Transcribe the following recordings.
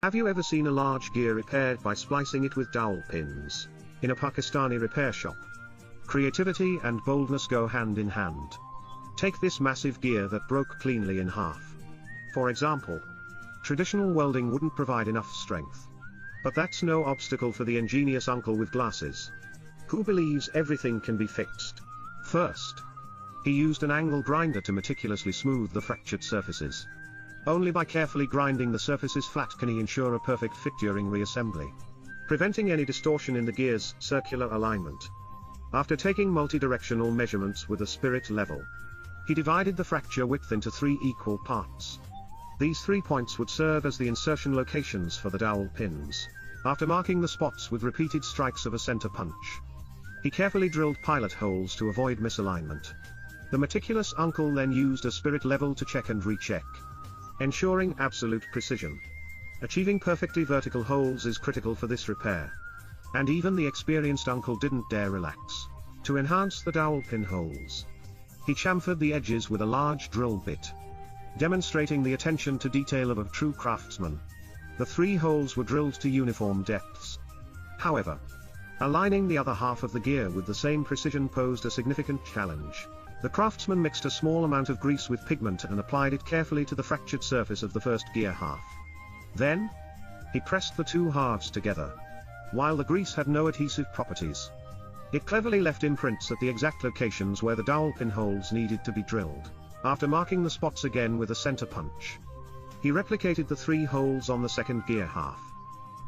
Have you ever seen a large gear repaired by splicing it with dowel pins, in a Pakistani repair shop? Creativity and boldness go hand in hand. Take this massive gear that broke cleanly in half. For example, traditional welding wouldn't provide enough strength. But that's no obstacle for the ingenious uncle with glasses, who believes everything can be fixed. First, he used an angle grinder to meticulously smooth the fractured surfaces. Only by carefully grinding the surfaces flat can he ensure a perfect fit during reassembly, preventing any distortion in the gear's circular alignment. After taking multi-directional measurements with a spirit level, he divided the fracture width into 3 equal parts. These 3 points would serve as the insertion locations for the dowel pins. After marking the spots with repeated strikes of a center punch, he carefully drilled pilot holes to avoid misalignment. The meticulous uncle then used a spirit level to check and recheck, ensuring absolute precision. Achieving perfectly vertical holes is critical for this repair. And even the experienced uncle didn't dare relax. To enhance the dowel pin holes, he chamfered the edges with a large drill bit, demonstrating the attention to detail of a true craftsman. The 3 holes were drilled to uniform depths. However, aligning the other half of the gear with the same precision posed a significant challenge. The craftsman mixed a small amount of grease with pigment and applied it carefully to the fractured surface of the first gear half. Then, he pressed the 2 halves together. While the grease had no adhesive properties, it cleverly left imprints at the exact locations where the dowel pin holes needed to be drilled. After marking the spots again with a center punch, he replicated the 3 holes on the second gear half,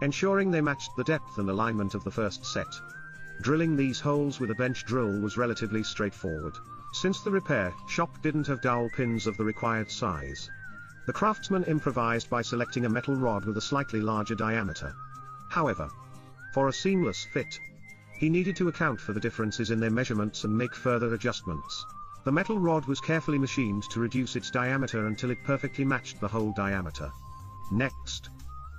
ensuring they matched the depth and alignment of the first set. Drilling these holes with a bench drill was relatively straightforward, since the repair shop didn't have dowel pins of the required size. The craftsman improvised by selecting a metal rod with a slightly larger diameter. However, for a seamless fit, he needed to account for the differences in their measurements and make further adjustments. The metal rod was carefully machined to reduce its diameter until it perfectly matched the hole diameter. Next,